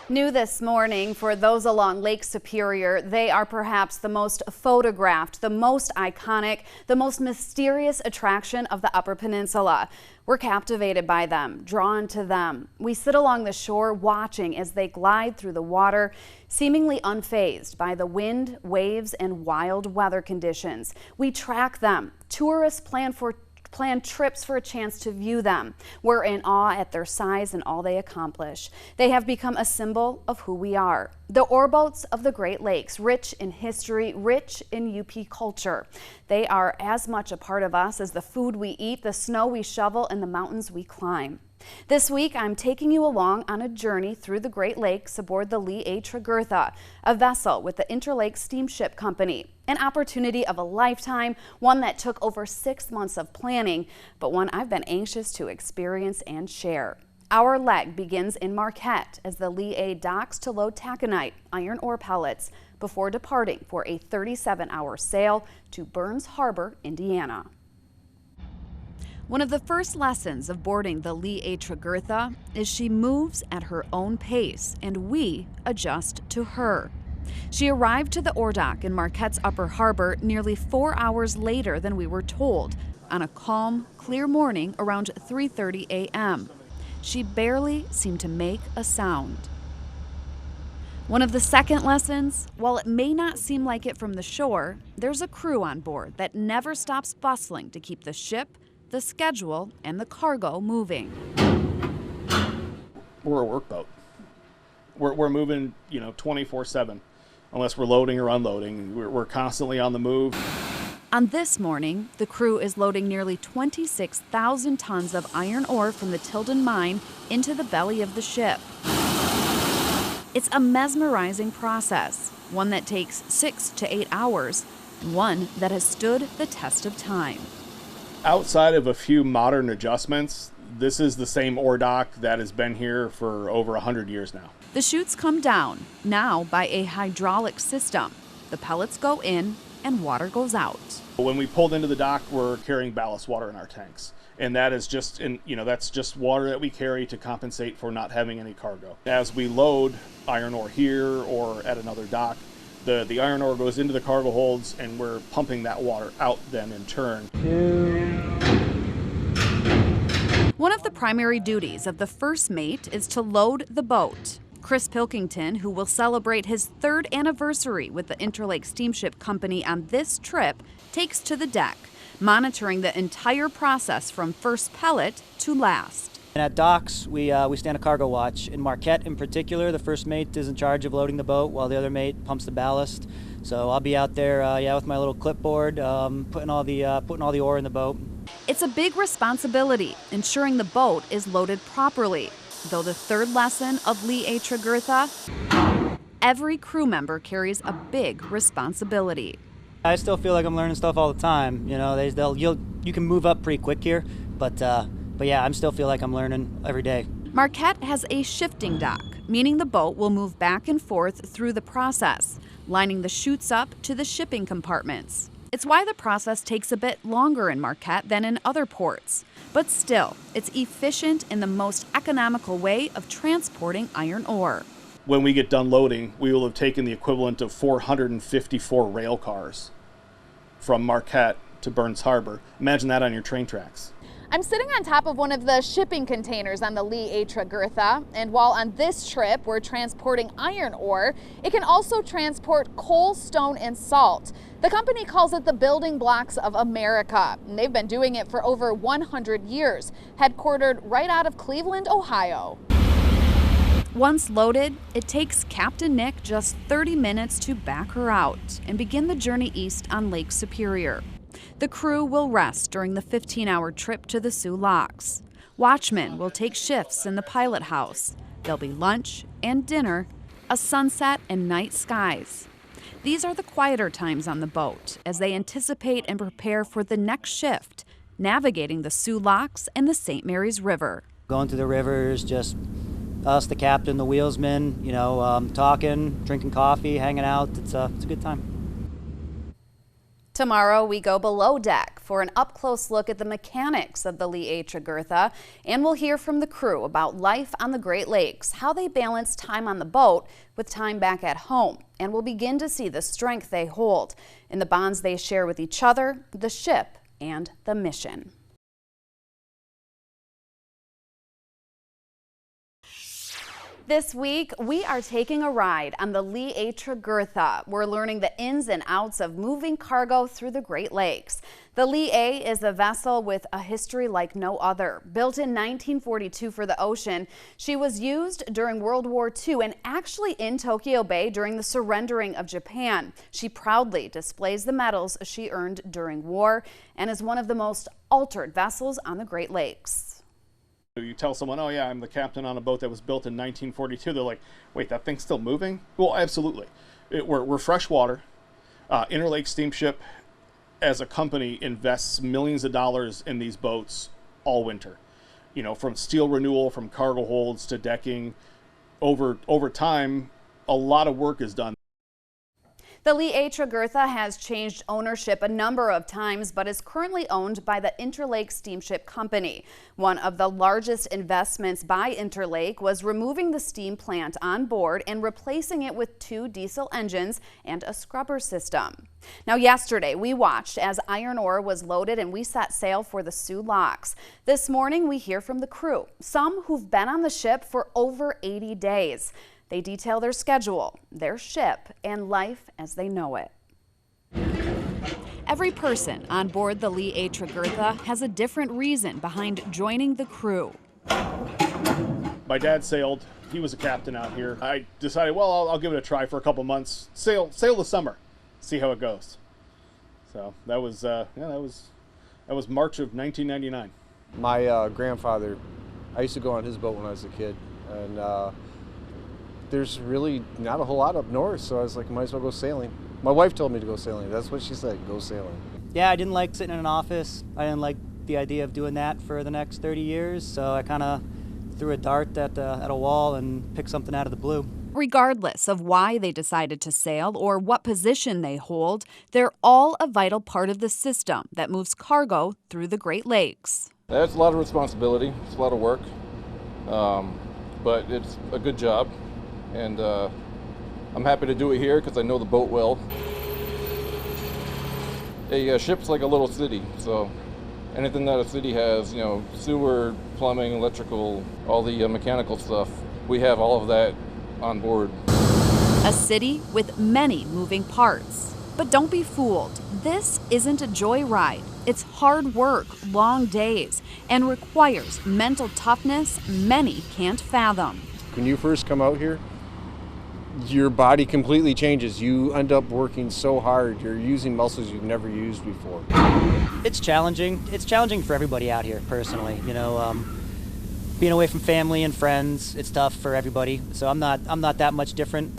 New this morning for those along Lake Superior, they are perhaps the most photographed, the most iconic, the most mysterious attraction of the Upper Peninsula. We're captivated by them, drawn to them. We sit along the shore watching as they glide through the water, seemingly unfazed by the wind, waves, and wild weather conditions. We track them. Tourists plan trips for a chance to view them. We're in awe at their size and all they accomplish. They have become a symbol of who we are. The oarboats of the Great Lakes, rich in history, rich in UP culture. They are as much a part of us as the food we eat, the snow we shovel, and the mountains we climb. This week, I'm taking you along on a journey through the Great Lakes aboard the Lee A. Tregurtha, a vessel with the Interlake Steamship Company. An opportunity of a lifetime, one that took over 6 months of planning, but one I've been anxious to experience and share. Our leg begins in Marquette as the Lee A docks to load taconite, iron ore pellets, before departing for a 37-hour sail to Burns Harbor, Indiana. One of the first lessons of boarding the Lee A. Tregurtha is she moves at her own pace and we adjust to her. She arrived to the ore dock in Marquette's Upper Harbor nearly 4 hours later than we were told, on a calm, clear morning around 3:30 a.m. She barely seemed to make a sound. One of the second lessons, while it may not seem like it from the shore, there's a crew on board that never stops bustling to keep the ship, the schedule, and the cargo moving. We're a workboat. We're moving, 24/7, unless we're loading or unloading. We're constantly on the move. On this morning, the crew is loading nearly 26,000 tons of iron ore from the Tilden mine into the belly of the ship. It's a mesmerizing process, one that takes 6 to 8 hours, one that has stood the test of time. Outside of a few modern adjustments, this is the same ore dock that has been here for over 100 years now. The chutes come down, now by a hydraulic system. The pellets go in and water goes out. When we pulled into the dock, we're carrying ballast water in our tanks. And that is that's just water that we carry to compensate for not having any cargo. As we load iron ore here or at another dock, the iron ore goes into the cargo holds and we're pumping that water out then in turn. One of the primary duties of the first mate is to load the boat. Chris Pilkington, who will celebrate his 3rd anniversary with the Interlake Steamship Company on this trip, takes to the deck, monitoring the entire process from first pellet to last. And at docks, we stand a cargo watch. In Marquette in particular, the first mate is in charge of loading the boat while the other mate pumps the ballast. So I'll be out there with my little clipboard, putting all the ore in the boat. It's a big responsibility, ensuring the boat is loaded properly. Though the third lesson of Lee A. Tregurtha, every crew member carries a big responsibility. I still feel like I'm learning stuff all the time. You can move up pretty quick here, but yeah, I still feel like I'm learning every day. Marquette has a shifting dock, meaning the boat will move back and forth through the process, lining the chutes up to the shipping compartments. It's why the process takes a bit longer in Marquette than in other ports. But still, it's efficient in the most economical way of transporting iron ore. When we get done loading, we will have taken the equivalent of 454 rail cars from Marquette to Burns Harbor. Imagine that on your train tracks. I'm sitting on top of one of the shipping containers on the Lee A. Tregurtha, and while on this trip we're transporting iron ore, it can also transport coal, stone, and salt. The company calls it the building blocks of America, and they've been doing it for over 100 years, headquartered right out of Cleveland, Ohio. Once loaded, it takes Captain Nick just 30 minutes to back her out and begin the journey east on Lake Superior. The crew will rest during the 15-hour trip to the Soo Locks. Watchmen will take shifts in the pilot house. There'll be lunch and dinner, a sunset and night skies. These are the quieter times on the boat as they anticipate and prepare for the next shift, navigating the Soo Locks and the St. Mary's River. Going through the rivers, just us, the captain, the wheelsman, talking, drinking coffee, hanging out. It's a good time. Tomorrow we go below deck for an up-close look at the mechanics of the Lee A. Tregurtha, and we'll hear from the crew about life on the Great Lakes, how they balance time on the boat with time back at home, and we'll begin to see the strength they hold in the bonds they share with each other, the ship, and the mission. This week, we are taking a ride on the Lee A. Tregurtha. We're learning the ins and outs of moving cargo through the Great Lakes. The Lee A is a vessel with a history like no other. Built in 1942 for the ocean, she was used during World War II and actually in Tokyo Bay during the surrendering of Japan. She proudly displays the medals she earned during war and is one of the most altered vessels on the Great Lakes. You tell someone, oh yeah, I'm the captain on a boat that was built in 1942. They're like, wait, that thing's still moving? Well, absolutely. We're freshwater. Interlake Steamship, as a company, invests millions of dollars in these boats all winter. You know, from steel renewal, from cargo holds to decking. Over time, a lot of work is done. The Lee A. Tregurtha has changed ownership a number of times, but is currently owned by the Interlake Steamship Company. One of the largest investments by Interlake was removing the steam plant on board and replacing it with 2 diesel engines and a scrubber system. Now, yesterday we watched as iron ore was loaded and we set sail for the Soo Locks. This morning we hear from the crew, some who've been on the ship for over 80 days. They detail their schedule, their ship, and life as they know it. Every person on board the Lee A. Tregurtha has a different reason behind joining the crew. My dad sailed. He was a captain out here. I decided, well, I'll give it a try for a couple months. Sail the summer, see how it goes. So that was March of 1999. My grandfather, I used to go on his boat when I was a kid, and there's really not a whole lot up north, so I was like, might as well go sailing. My wife told me to go sailing. That's what she said, go sailing. Yeah, I didn't like sitting in an office. I didn't like the idea of doing that for the next 30 years, so I kind of threw a dart at a wall and picked something out of the blue. Regardless of why they decided to sail or what position they hold, they're all a vital part of the system that moves cargo through the Great Lakes. That's a lot of responsibility. It's a lot of work, but it's a good job. And I'm happy to do it here because I know the boat well. A ship's like a little city, so anything that a city has, you know, sewer, plumbing, electrical, all the mechanical stuff, we have all of that on board. A city with many moving parts. But don't be fooled. This isn't a joyride. It's hard work, long days, and requires mental toughness many can't fathom. When you first come out here, your body completely changes. You end up working so hard. You're using muscles you've never used before. It's challenging. It's challenging for everybody out here, personally. You know, being away from family and friends, it's tough for everybody. So I'm not that much different.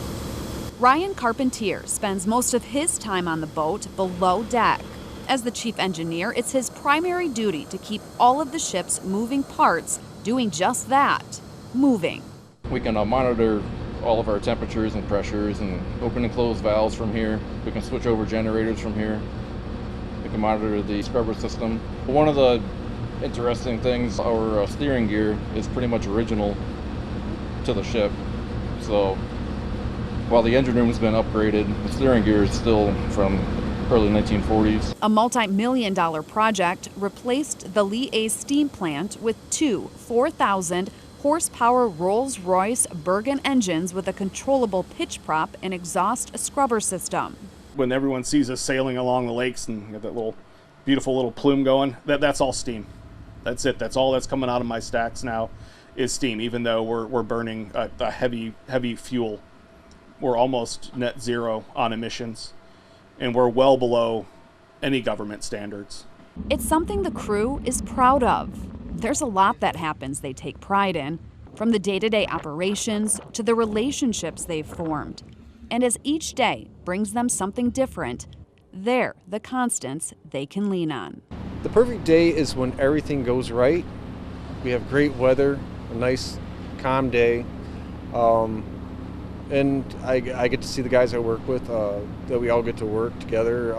Ryan Carpentier spends most of his time on the boat below deck. As the chief engineer, it's his primary duty to keep all of the ship's moving parts doing just that, moving. We can monitor all of our temperatures and pressures and open and close valves from here. We can switch over generators from here. We can monitor the scrubber system. One of the interesting things, our steering gear is pretty much original to the ship. So while the engine room has been upgraded, the steering gear is still from early 1940s. A multi-million-dollar project replaced the Lee A steam plant with 2 4,000 horsepower Rolls-Royce Bergen engines with a controllable pitch prop and exhaust scrubber system. When everyone sees us sailing along the lakes and get that little beautiful little plume going, that's all steam. That's it. That's all that's coming out of my stacks now is steam, even though we're burning a heavy fuel. We're almost net zero on emissions, and we're well below any government standards. It's something the crew is proud of. There's a lot that happens they take pride in, from the day-to-day operations to the relationships they've formed. And as each day brings them something different, they're the constants they can lean on. The perfect day is when everything goes right. We have great weather, a nice, calm day. And I get to see the guys I work with, that we all get to work together.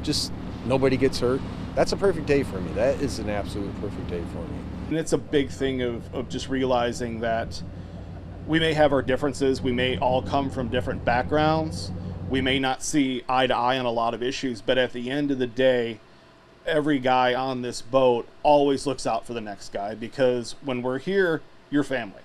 Just nobody gets hurt. That's a perfect day for me. That is an absolute perfect day for me. And it's a big thing of just realizing that we may have our differences, we may all come from different backgrounds, we may not see eye to eye on a lot of issues, but at the end of the day, every guy on this boat always looks out for the next guy, because when we're here, you're family.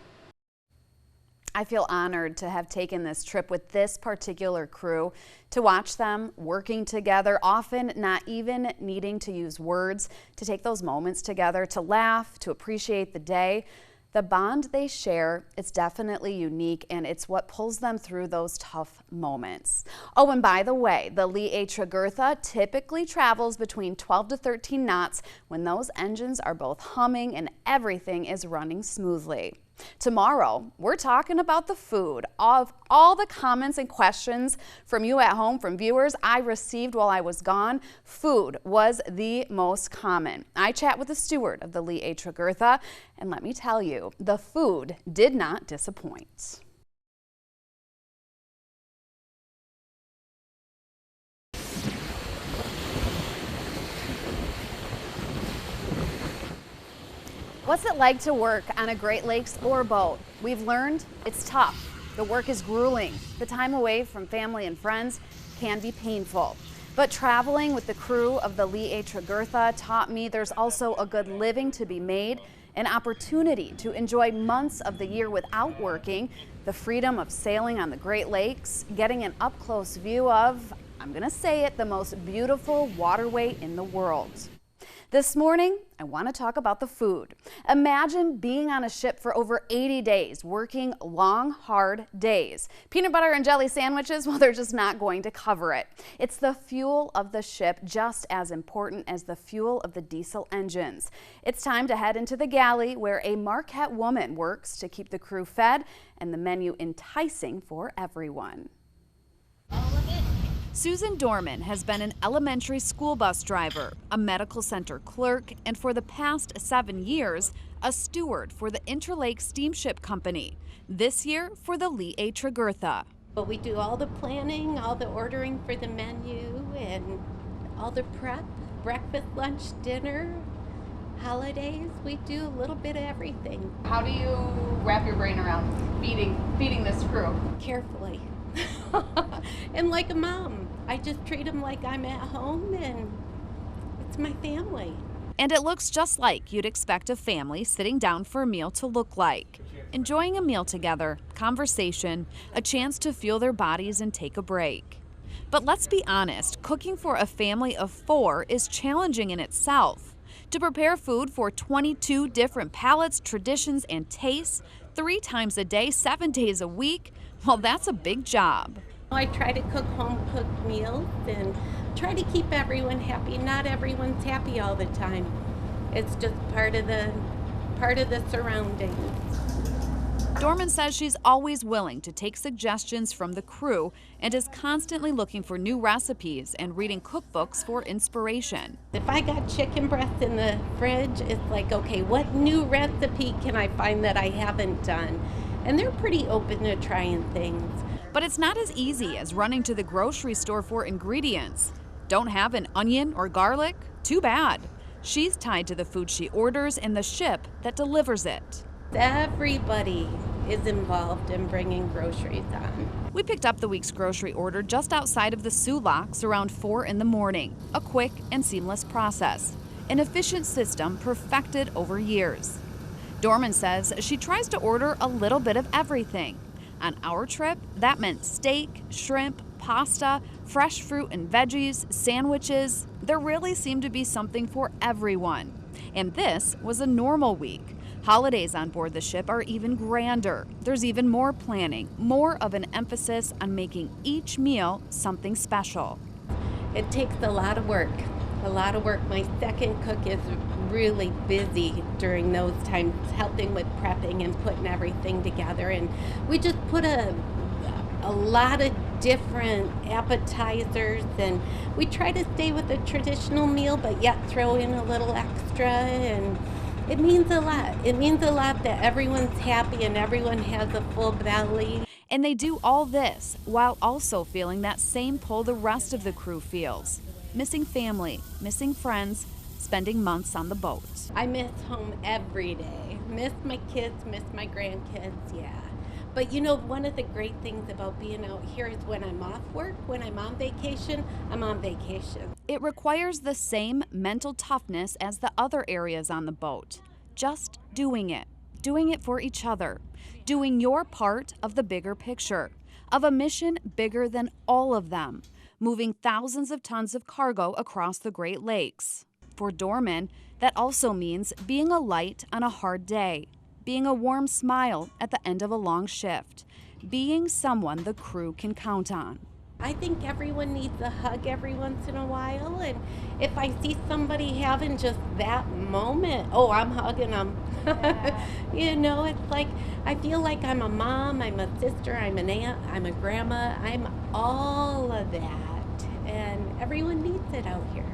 I feel honored to have taken this trip with this particular crew, to watch them working together, often not even needing to use words, to take those moments together, to laugh, to appreciate the day. The bond they share, it's definitely unique, and it's what pulls them through those tough moments. Oh, and by the way, the Lee A. Tregurtha typically travels between 12 to 13 knots when those engines are both humming and everything is running smoothly. Tomorrow, we're talking about the food. Of all the comments and questions from you at home, from viewers I received while I was gone, food was the most common. I chat with the steward of the Lee A. Tregurtha, and let me tell you, the food did not disappoint. What's it like to work on a Great Lakes ore boat? We've learned it's tough. The work is grueling. The time away from family and friends can be painful. But traveling with the crew of the Lee A. Tregurtha taught me there's also a good living to be made, an opportunity to enjoy months of the year without working, the freedom of sailing on the Great Lakes, getting an up-close view of, I'm going to say it, the most beautiful waterway in the world. This morning, I want to talk about the food. Imagine being on a ship for over 80 days, working long, hard days. Peanut butter and jelly sandwiches, well, they're just not going to cover it. It's the fuel of the ship, just as important as the fuel of the diesel engines. It's time to head into the galley, where a Marquette woman works to keep the crew fed and the menu enticing for everyone. Susan Dorman has been an elementary school bus driver, a medical center clerk, and for the past 7 years, a steward for the Interlake Steamship Company. This year for the Lee A. Tregurtha. But we do all the planning, all the ordering for the menu, and all the prep, breakfast, lunch, dinner, holidays. We do a little bit of everything. How do you wrap your brain around feeding this crew? Carefully. And like a mom, I just treat them like I'm at home, and it's my family. And it looks just like you'd expect a family sitting down for a meal to look like. Enjoying a meal together, conversation, a chance to fuel their bodies and take a break. But let's be honest, cooking for a family of 4 is challenging in itself. To prepare food for 22 different palates, traditions, and tastes, 3 times a day, 7 days a week, well, that's a big job. I try to cook home-cooked meals and try to keep everyone happy. Not everyone's happy all the time. It's just part of the surroundings. Dorman says she's always willing to take suggestions from the crew and is constantly looking for new recipes and reading cookbooks for inspiration. If I got chicken breast in the fridge, it's like, okay, what new recipe can I find that I haven't done? And they're pretty open to trying things. But it's not as easy as running to the grocery store for ingredients. Don't have an onion or garlic? Too bad. She's tied to the food she orders and the ship that delivers it. Everybody is involved in bringing groceries on. We picked up the week's grocery order just outside of the Sioux Locks around 4 in the morning. A quick and seamless process. An efficient system perfected over years. Dorman says she tries to order a little bit of everything. On our trip, that meant steak, shrimp, pasta, fresh fruit and veggies, sandwiches. There really seemed to be something for everyone. And this was a normal week. Holidays on board the ship are even grander. There's even more planning, more of an emphasis on making each meal something special. It takes a lot of work. My second cook is really busy during those times, helping with prepping and putting everything together. And we just put a lot of different appetizers, and we try to stay with a traditional meal, but yet throw in a little extra. And it means a lot. It means a lot that everyone's happy and everyone has a full belly. And they do all this while also feeling that same pull the rest of the crew feels. Missing family, missing friends, spending months on the boat. I miss home every day. Miss my kids, miss my grandkids, yeah. But you know, one of the great things about being out here is when I'm off work, when I'm on vacation, I'm on vacation. It requires the same mental toughness as the other areas on the boat. Just doing it for each other, doing your part of the bigger picture, of a mission bigger than all of them, moving thousands of tons of cargo across the Great Lakes. For doormen, that also means being a light on a hard day, being a warm smile at the end of a long shift, being someone the crew can count on. I think everyone needs a hug every once in a while, and if I see somebody having just that moment, oh, I'm hugging them. You know, it's like I feel like I'm a mom, I'm a sister, I'm an aunt, I'm a grandma, I'm all of that, and everyone needs it out here.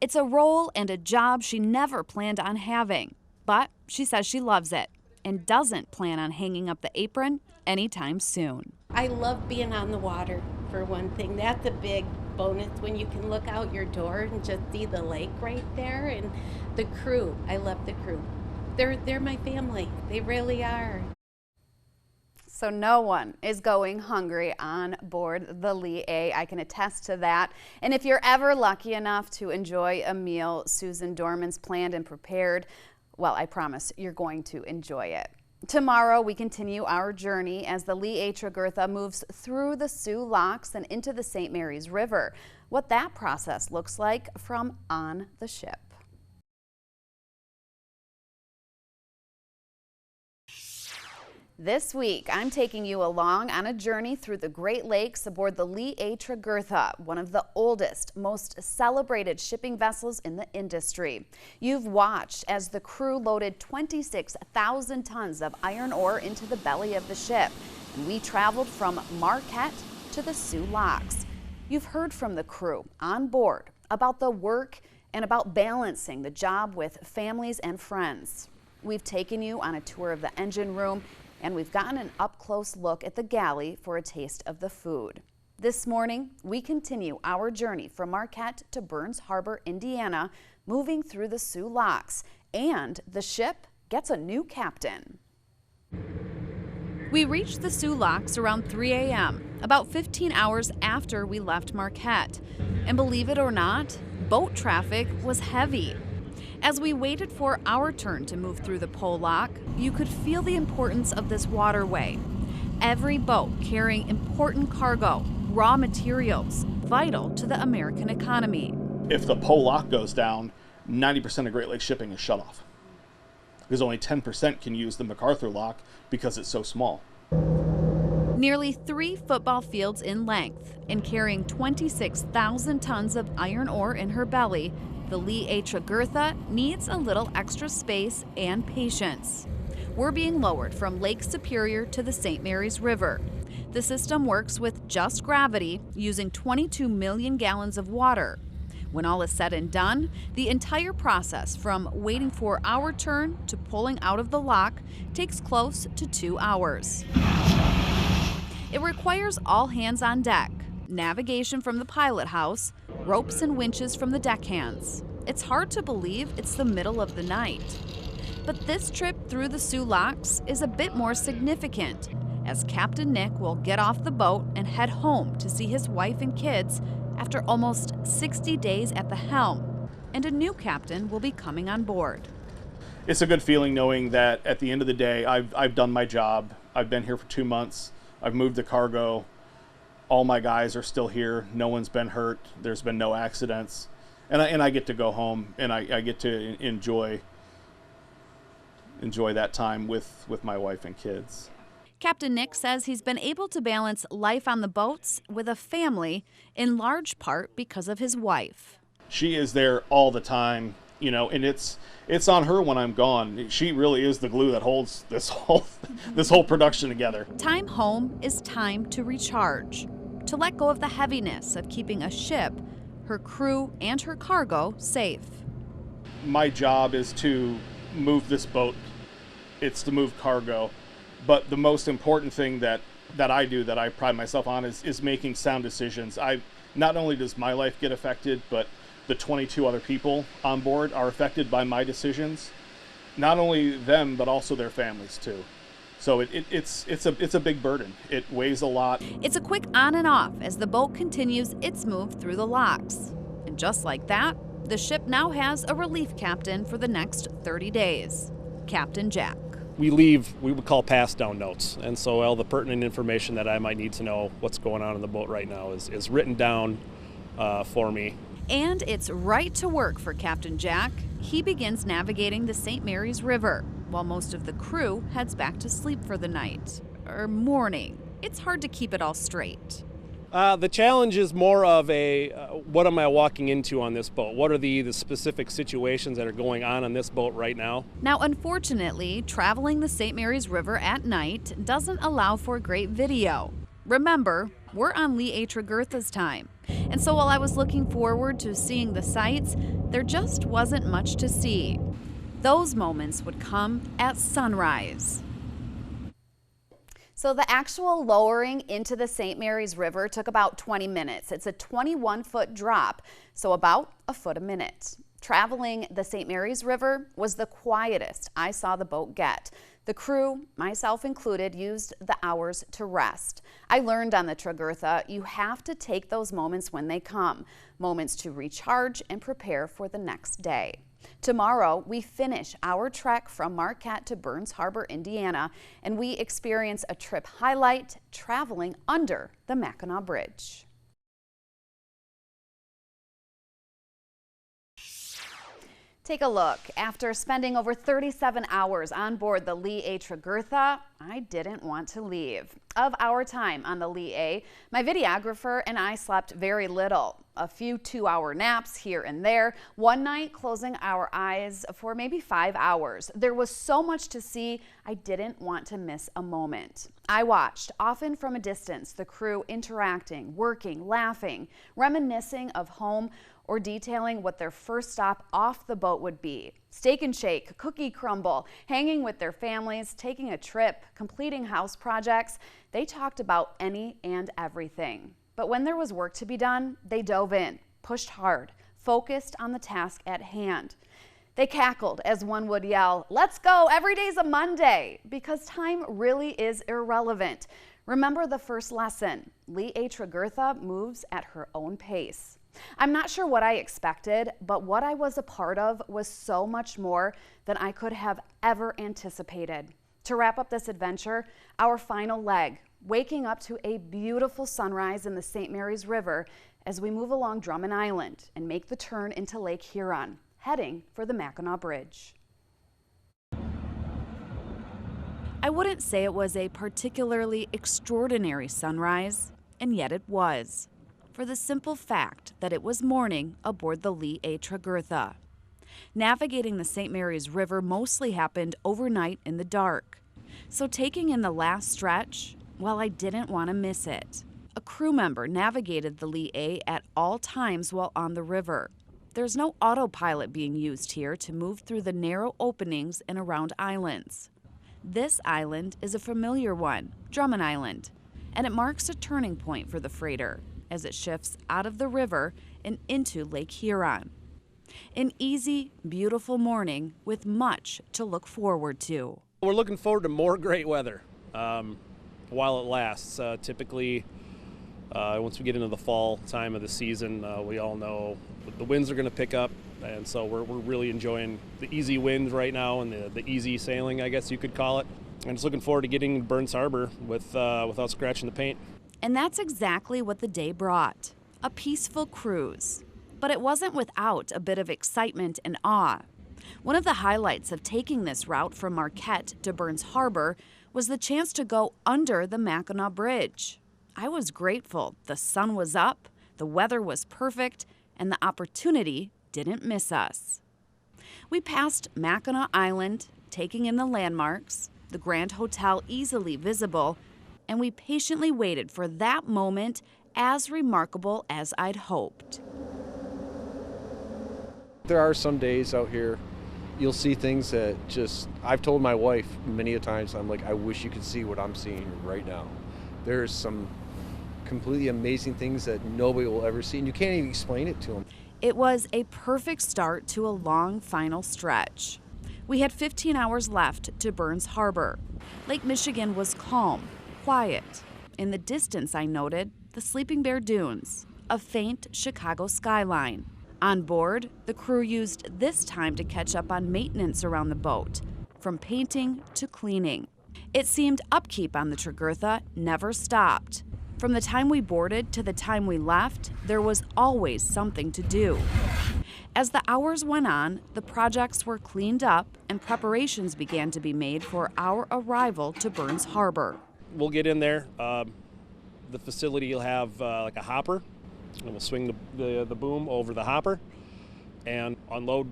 It's a role and a job she never planned on having, but she says she loves it and doesn't plan on hanging up the apron anytime soon. I love being on the water, for one thing. That's a big bonus when you can look out your door and just see the lake right there. And the crew, I love the crew. They're my family. They really are. So no one is going hungry on board the Lee A. I can attest to that. And if you're ever lucky enough to enjoy a meal Susan Dorman's planned and prepared, well, I promise you're going to enjoy it. Tomorrow, we continue our journey as the Lee A. Tregurtha moves through the Soo Locks and into the St. Mary's River. What that process looks like from on the ship. This week, I'm taking you along on a journey through the Great Lakes aboard the Lee A. Tregurtha, one of the oldest, most celebrated shipping vessels in the industry. You've watched as the crew loaded 26,000 tons of iron ore into the belly of the ship, and we traveled from Marquette to the Soo Locks. You've heard from the crew on board about the work and about balancing the job with families and friends. We've taken you on a tour of the engine room, and we've gotten an up-close look at the galley for a taste of the food. This morning, we continue our journey from Marquette to Burns Harbor, Indiana, moving through the Soo Locks, and the ship gets a new captain. We reached the Soo Locks around 3 a.m., about 15 hours after we left Marquette. And believe it or not, boat traffic was heavy. As we waited for our turn to move through the pole lock, you could feel the importance of this waterway. Every boat carrying important cargo, raw materials, vital to the American economy. If the pole lock goes down, 90% of Great Lakes shipping is shut off. Because only 10% can use the MacArthur lock because it's so small. Nearly 3 football fields in length and carrying 26,000 tons of iron ore in her belly, the Lee A. Tregurtha needs a little extra space and patience. We're being lowered from Lake Superior to the St. Mary's River. The system works with just gravity, using 22 million gallons of water. When all is said and done, the entire process from waiting for our turn to pulling out of the lock takes close to 2 hours. It requires all hands on deck, navigation from the pilot house, ropes and winches from the deckhands. It's hard to believe it's the middle of the night. But this trip through the Soo Locks is a bit more significant, as Captain Nick will get off the boat and head home to see his wife and kids after almost 60 days at the helm, and a new captain will be coming on board. It's a good feeling knowing that at the end of the day, I've done my job. I've been here for 2 months. I've moved the cargo. All my guys are still here. No one's been hurt. There's been no accidents. And I get to go home, and I get to enjoy that time with my wife and kids. Captain Nick says he's been able to balance life on the boats with a family, in large part because of his wife. She is there all the time, you know, and it's on her when I'm gone. She really is the glue that holds this whole production together. Time home is time to recharge, to let go of the heaviness of keeping a ship, her crew, and her cargo safe. My job is to move this boat. It's to move cargo. But the most important thing that I do, that I pride myself on, is making sound decisions. Not only does my life get affected, but the 22 other people on board are affected by my decisions. Not only them, but also their families too. So it's a big burden. It weighs a lot. It's a quick on and off as the boat continues its move through the locks. And just like that, the ship now has a relief captain for the next 30 days, Captain Jack. We leave, we would call pass down notes. And so all the pertinent information that I might need to know what's going on in the boat right now is written down for me. And it's right to work for Captain Jack. He begins navigating the St. Mary's River, while most of the crew heads back to sleep for the night, or morning. It's hard to keep it all straight. The challenge is more of a, what am I walking into on this boat? What are the specific situations that are going on this boat right now? Now, unfortunately, traveling the St. Mary's River at night doesn't allow for great video. Remember, we're on Lee A. Tregurtha's time. And so while I was looking forward to seeing the sights, there just wasn't much to see. Those moments would come at sunrise. So the actual lowering into the St. Mary's River took about 20 minutes. It's a 21-foot drop, so about a foot a minute. Traveling the St. Mary's River was the quietest I saw the boat get. The crew, myself included, used the hours to rest. I learned on the Tregurtha, you have to take those moments when they come, moments to recharge and prepare for the next day. Tomorrow, we finish our trek from Marquette to Burns Harbor, Indiana, and we experience a trip highlight, traveling under the Mackinac Bridge. Take a look. After spending over 37 hours on board the Lee A. Tregurtha, I didn't want to leave. Of our time on the Lee A, my videographer and I slept very little. A few 2-hour naps here and there. One night closing our eyes for maybe 5 hours. There was so much to see, I didn't want to miss a moment. I watched, often from a distance, the crew interacting, working, laughing, reminiscing of home, or detailing what their first stop off the boat would be. Steak and shake, cookie crumble, hanging with their families, taking a trip, completing house projects. They talked about any and everything. But when there was work to be done, they dove in, pushed hard, focused on the task at hand. They cackled as one would yell, "Let's go, every day's a Monday," because time really is irrelevant. Remember the first lesson, Lee A. Tregurtha moves at her own pace. I'm not sure what I expected, but what I was a part of was so much more than I could have ever anticipated. To wrap up this adventure, our final leg, waking up to a beautiful sunrise in the St. Mary's River as we move along Drummond Island and make the turn into Lake Huron, heading for the Mackinac Bridge. I wouldn't say it was a particularly extraordinary sunrise, and yet it was, for the simple fact that it was morning aboard the Lee A. Tregurtha. Navigating the St. Mary's River mostly happened overnight in the dark. So taking in the last stretch, well, I didn't want to miss it. A crew member navigated the Lee A at all times while on the river. There's no autopilot being used here to move through the narrow openings and around islands. This island is a familiar one, Drummond Island, and it marks a turning point for the freighter as it shifts out of the river and into Lake Huron. An easy, beautiful morning with much to look forward to. We're looking forward to more great weather while it lasts. Typically, once we get into the fall time of the season, we all know the winds are going to pick up, and so we're really enjoying the easy winds right now and the easy sailing, I guess you could call it. I'm just looking forward to getting Burns Harbor without scratching the paint. And that's exactly what the day brought, a peaceful cruise. But it wasn't without a bit of excitement and awe. One of the highlights of taking this route from Marquette to Burns Harbor was the chance to go under the Mackinac Bridge. I was grateful. The sun was up, the weather was perfect, and the opportunity didn't miss us. We passed Mackinac Island, taking in the landmarks, the Grand Hotel easily visible, and we patiently waited for that moment as remarkable as I'd hoped. There are some days out here you'll see things that I've told my wife many a times, I'm like, I wish you could see what I'm seeing right now. There's some completely amazing things that nobody will ever see, and you can't even explain it to them. It was a perfect start to a long final stretch. We had 15 hours left to Burns Harbor. Lake Michigan was calm, quiet. In the distance, I noted the Sleeping Bear Dunes, a faint Chicago skyline. On board, the crew used this time to catch up on maintenance around the boat, from painting to cleaning. It seemed upkeep on the Tregurtha never stopped. From the time we boarded to the time we left, there was always something to do. As the hours went on, the projects were cleaned up and preparations began to be made for our arrival to Burns Harbor. We'll get in there. The facility will have like a hopper, and we'll swing the boom over the hopper and unload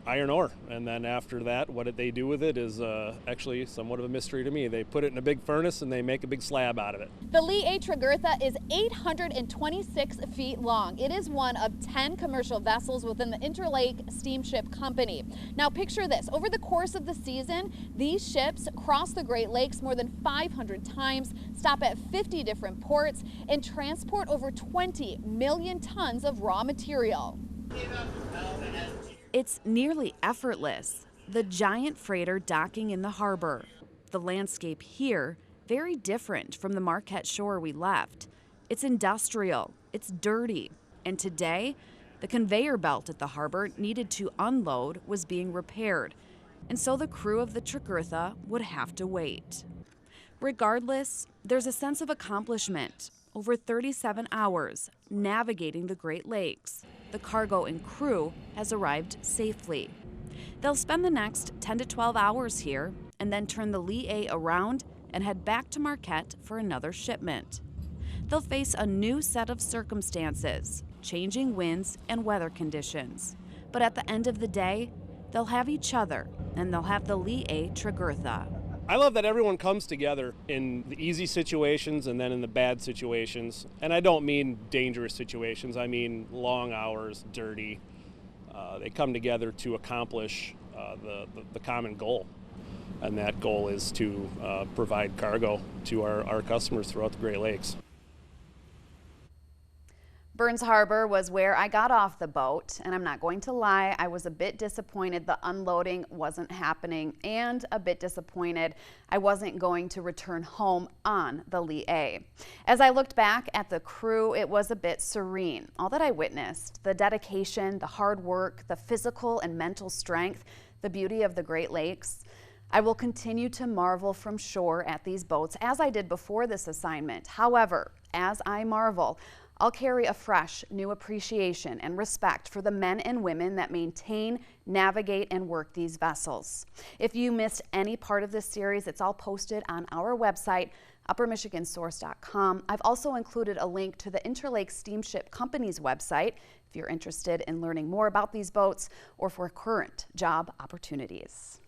iron ore. And then after that, what they do with it is actually somewhat of a mystery to me. They put it in a big furnace and they make a big slab out of it. The Lee A. Tregurtha is 826 feet long. It is one of 10 commercial vessels within the Interlake Steamship Company. Now picture this. Over the course of the season, these ships cross the Great Lakes more than 500 times, stop at 50 different ports, and transport over 20 million tons of raw material. It's nearly effortless, the giant freighter docking in the harbor. The landscape here, very different from the Marquette shore we left. It's industrial, it's dirty, and today, the conveyor belt at the harbor needed to unload was being repaired, and so the crew of the Tregurtha would have to wait. Regardless, there's a sense of accomplishment. Over 37 hours navigating the Great Lakes. The cargo and crew has arrived safely. They'll spend the next 10 to 12 hours here and then turn the Lee A around and head back to Marquette for another shipment. They'll face a new set of circumstances, changing winds and weather conditions. But at the end of the day, they'll have each other and they'll have the Lee A Tregurtha. I love that everyone comes together in the easy situations and then in the bad situations. And I don't mean dangerous situations, I mean long hours, dirty. They come together to accomplish the common goal. And that goal is to provide cargo to our customers throughout the Great Lakes. Burns Harbor was where I got off the boat, and I'm not going to lie, I was a bit disappointed the unloading wasn't happening and a bit disappointed I wasn't going to return home on the Lee A. As I looked back at the crew, it was a bit serene. All that I witnessed, the dedication, the hard work, the physical and mental strength, the beauty of the Great Lakes. I will continue to marvel from shore at these boats as I did before this assignment. However, as I marvel, I'll carry a fresh, new appreciation and respect for the men and women that maintain, navigate, and work these vessels. If you missed any part of this series, it's all posted on our website, uppermichigansource.com. I've also included a link to the Interlake Steamship Company's website if you're interested in learning more about these boats or for current job opportunities.